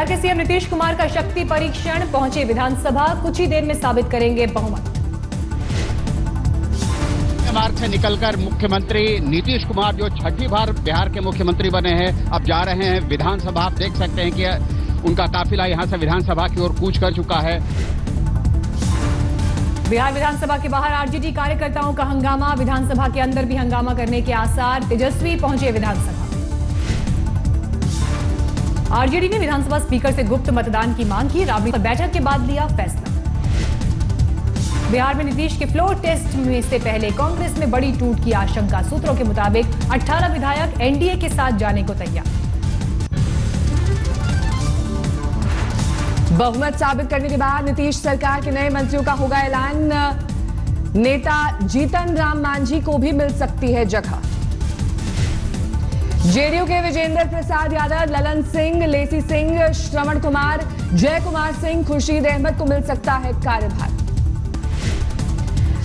बिहार के सीएम नीतीश कुमार का शक्ति परीक्षण, पहुंचे विधानसभा, कुछ ही देर में साबित करेंगे बहुमत। मार्ग से निकलकर मुख्यमंत्री नीतीश कुमार जो छठी बार बिहार के मुख्यमंत्री बने हैं, अब जा रहे हैं विधानसभा। आप देख सकते हैं कि उनका काफिला यहां से विधानसभा की ओर कूच कर चुका है। बिहार विधानसभा के बाहर आरजेडी कार्यकर्ताओं का हंगामा, विधानसभा के अंदर भी हंगामा करने के आसार। तेजस्वी पहुंचे विधानसभा। आरजेडी ने विधानसभा स्पीकर से गुप्त मतदान की मांग की, राबड़ी पर बैठक के बाद लिया फैसला। बिहार में नीतीश के फ्लोर टेस्ट में से पहले कांग्रेस में बड़ी टूट की आशंका, सूत्रों के मुताबिक 18 विधायक एनडीए के साथ जाने को तैयार। बहुमत साबित करने के बाद नीतीश सरकार के नए मंत्रियों का होगा ऐलान। नेता जीतन राम मांझी को भी मिल सकती है जगह। जेडीयू के विजेंद्र प्रसाद यादव, ललन सिंह, लेसी सिंह, श्रवण कुमार, जय कुमार सिंह, खुर्शीद अहमद को मिल सकता है कार्यभार।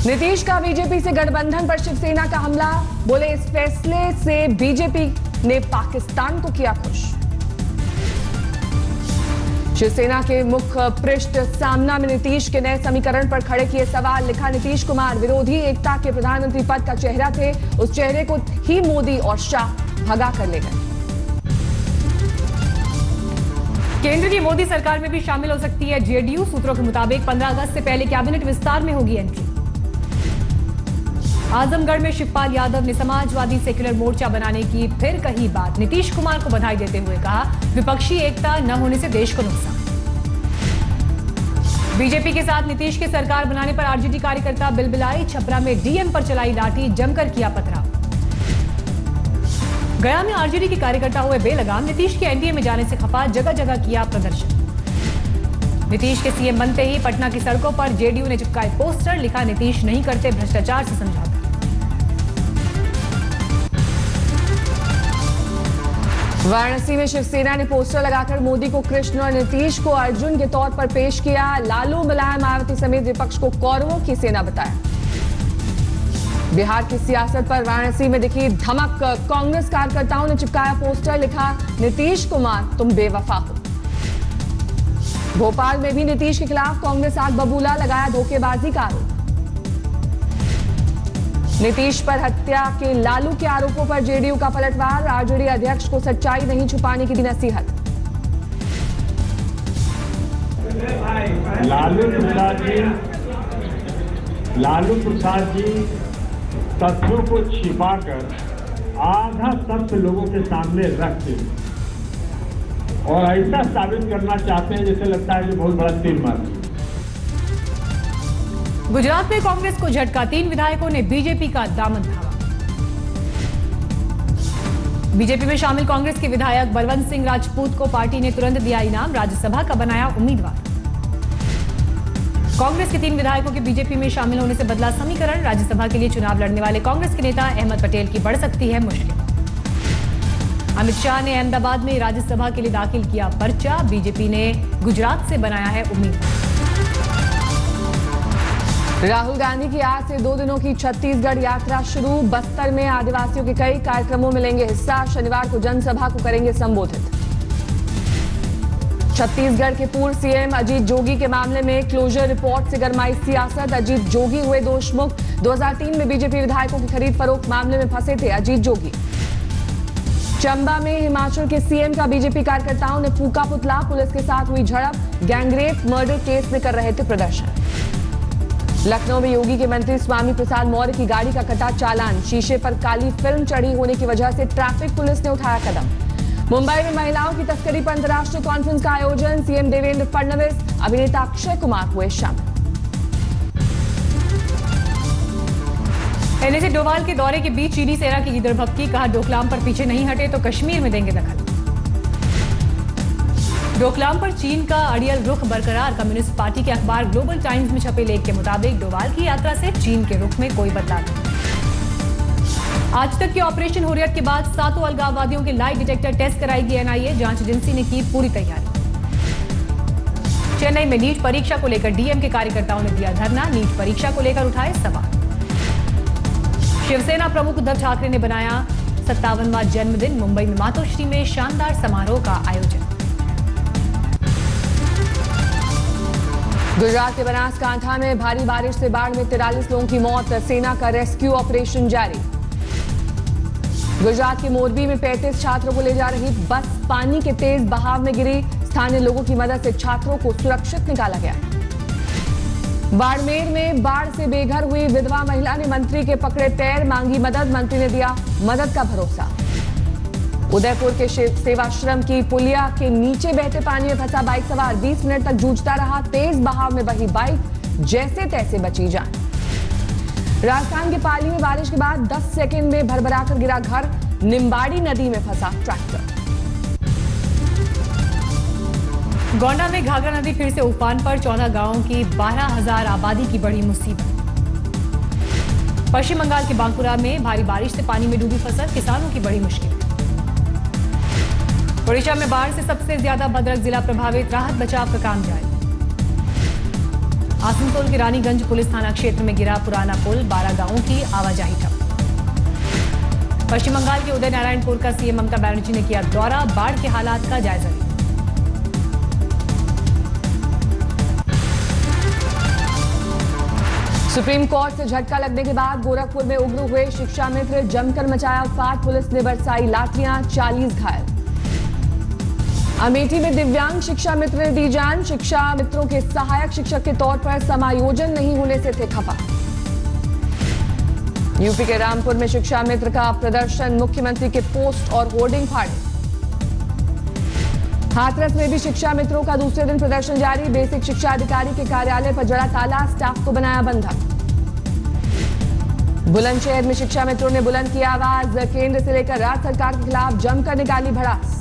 नीतीश का बीजेपी से गठबंधन पर शिवसेना का हमला, बोले इस फैसले से बीजेपी ने पाकिस्तान को किया खुश। शिवसेना के मुख्य पृष्ठ सामना में नीतीश के नए समीकरण पर खड़े किए सवाल, लिखा नीतीश कुमार विरोधी एकता के प्रधानमंत्री पद का चेहरा थे, उस चेहरे को ही मोदी और शाह भगा कर ले गए। केंद्र की मोदी सरकार में भी शामिल हो सकती है जेडीयू, सूत्रों के मुताबिक 15 अगस्त से पहले कैबिनेट विस्तार में होगी एंट्री। आजमगढ़ में शिवपाल यादव ने समाजवादी सेक्युलर मोर्चा बनाने की फिर कही बात, नीतीश कुमार को बधाई देते हुए कहा विपक्षी एकता न होने से देश को नुकसान। बीजेपी के साथ नीतीश की सरकार बनाने पर आरजेडी कार्यकर्ता बिलबिलाई, छपरा में डीएम पर चलाई लाठी, जमकर किया पथराव। गया में आरजेडी के कार्यकर्ता हुए बेलगाम, नीतीश के एनडीए में जाने से खफा, जगह जगह किया प्रदर्शन। नीतीश के सीएम बनते ही पटना की सड़कों पर जेडीयू ने चिपकाए पोस्टर, लिखा नीतीश नहीं करते भ्रष्टाचार से समझौता। वाराणसी में शिवसेना ने पोस्टर लगाकर मोदी को कृष्ण और नीतीश को अर्जुन के तौर पर पेश किया। लालू, मुलायम, मायावती समेत विपक्ष को कौरवों की सेना बताया। बिहार की सियासत पर वाराणसी में दिखी धमक, कांग्रेस कार्यकर्ताओं ने चिपकाया पोस्टर, लिखा नीतीश कुमार तुम बेवफा हो। भोपाल में भी नीतीश के खिलाफ कांग्रेस आग बबूला, लगाया धोखेबाजी का आरोप। नीतीश पर हत्या के लालू के आरोपों पर जेडीयू का पलटवार, आरजेडी अध्यक्ष को सच्चाई नहीं छुपाने की दी नसीहत। लालू प्रसाद जी तथ्यों को छिपाकर आधा सत्य लोगों के सामने रखते और ऐसा साबित करना चाहते हैं जैसे लगता है कि बहुत बड़ा तीर मार। गुजरात में कांग्रेस को झटका, 3 विधायकों ने बीजेपी का दामन थामा। बीजेपी में शामिल कांग्रेस के विधायक बलवंत सिंह राजपूत को पार्टी ने तुरंत दिया इनाम, राज्यसभा का बनाया उम्मीदवार। कांग्रेस के 3 विधायकों के बीजेपी में शामिल होने से बदला समीकरण, राज्यसभा के लिए चुनाव लड़ने वाले कांग्रेस के नेता अहमद पटेल की बढ़ सकती है मुश्किल। अमित शाह ने अहमदाबाद में राज्यसभा के लिए दाखिल किया पर्चा, बीजेपी ने गुजरात से बनाया है उम्मीदवार। राहुल गांधी की आज से 2 दिनों की छत्तीसगढ़ यात्रा शुरू, बस्तर में आदिवासियों के कई कार्यक्रमों में लेंगे हिस्सा, शनिवार को जनसभा को करेंगे संबोधित। छत्तीसगढ़ के पूर्व सीएम अजीत जोगी के मामले में क्लोजर रिपोर्ट से गरमाई सियासत, अजीत जोगी हुए दोषमुक्त। 2003 में बीजेपी विधायकों की खरीद फरोख्त मामले में फंसे थे अजीत जोगी। चंबा में हिमाचल के सीएम का बीजेपी कार्यकर्ताओं ने फूका पुतला, पुलिस के साथ हुई झड़प, गैंगरेप मर्डर केस में कर रहे थे प्रदर्शन। लखनऊ में योगी के मंत्री स्वामी प्रसाद मौर्य की गाड़ी का कटा चालान, शीशे पर काली फिल्म चढ़ी होने की वजह से ट्रैफिक पुलिस ने उठाया कदम। मुंबई में महिलाओं की तस्करी पर अंतर्राष्ट्रीय कॉन्फ्रेंस का आयोजन, सीएम देवेंद्र फडणवीस, अभिनेता अक्षय कुमार हुए शामिल। एनएसए डोभाल के दौरे के बीच चीनी सेना की लीडर भक्ति, कहा डोकलाम पर पीछे नहीं हटे तो कश्मीर में देंगे दखल। डोकलाम पर चीन का अड़ियल रुख बरकरार, कम्युनिस्ट पार्टी के अखबार ग्लोबल टाइम्स में छपे लेख के मुताबिक डोभाल की यात्रा से चीन के रुख में कोई बदलाव नहीं। आज तक के ऑपरेशन हुर्रियत के बाद 7 अलगाववादियों के लाई डिटेक्टर टेस्ट कराएगी एनआईए, जांच एजेंसी ने की पूरी तैयारी। चेन्नई में नीट परीक्षा को लेकर डीएम के कार्यकर्ताओं ने दिया धरना, नीट परीक्षा को लेकर उठाए सवाल। शिवसेना प्रमुख उद्धव ठाकरे ने बनाया 57वां जन्मदिन, मुंबई में मातोश्री में शानदार समारोह का आयोजन। गुजरात के बनासकांठा में भारी बारिश से बाढ़ में 43 लोगों की मौत, सेना का रेस्क्यू ऑपरेशन जारी। गुजरात के मोरबी में 35 छात्रों को ले जा रही बस पानी के तेज बहाव में गिरी, स्थानीय लोगों की मदद से छात्रों को सुरक्षित निकाला गया। बाड़मेर में बाढ़ से बेघर हुई विधवा महिला ने मंत्री के पकड़े पैर, मांगी मदद, मंत्री ने दिया मदद का भरोसा। उदयपुर के सेवाश्रम की पुलिया के नीचे बहते पानी में फंसा बाइक सवार 20 मिनट तक जूझता रहा, तेज बहाव में बही बाइक जैसे तैसे बची जान। राजस्थान के पाली में बारिश के बाद 10 सेकंड में भरभराकर गिरा घर, निम्बाड़ी नदी में फंसा ट्रैक्टर। गोंडा में घाघरा नदी फिर से उफान पर, 14 गांवों की 12,000 आबादी की बड़ी मुसीबत। पश्चिम बंगाल के बांकुरा में भारी बारिश से पानी में डूबी फसल, किसानों की बड़ी मुश्किल। ओडिशा में बाढ़ से सबसे ज्यादा भद्रक जिला प्रभावित, राहत बचाव का काम जारी। आसनसोल के रानीगंज पुलिस थाना क्षेत्र में गिरा पुराना पुल, 12 गांवों की आवाजाही ठप। पश्चिम बंगाल के उदय नारायणपुर का सीएम ममता बनर्जी ने किया दौरा, बाढ़ के हालात का जायजा लिया। सुप्रीम कोर्ट से झटका लगने के बाद गोरखपुर में उग्र हुए शिक्षा मित्र, जमकर मचाया उत्पात, पुलिस ने बरसाई लाठियां, 40 घायल। अमेठी में दिव्यांग शिक्षा मित्र ने दी जान, शिक्षा मित्रों के सहायक शिक्षक के तौर पर समायोजन नहीं होने से थे खफा। यूपी के रामपुर में शिक्षा मित्र का प्रदर्शन, मुख्यमंत्री के पोस्ट और होर्डिंग फाड़े। हाथरस में भी शिक्षा मित्रों का दूसरे दिन प्रदर्शन जारी, बेसिक शिक्षा अधिकारी के कार्यालय पर जड़ा ताला, स्टाफ को बनाया बंधक। बुलंदशहर में शिक्षा मित्रों ने बुलंद की आवाज, केंद्र से लेकर राज्य सरकार के खिलाफ जमकर निकाली भड़ास।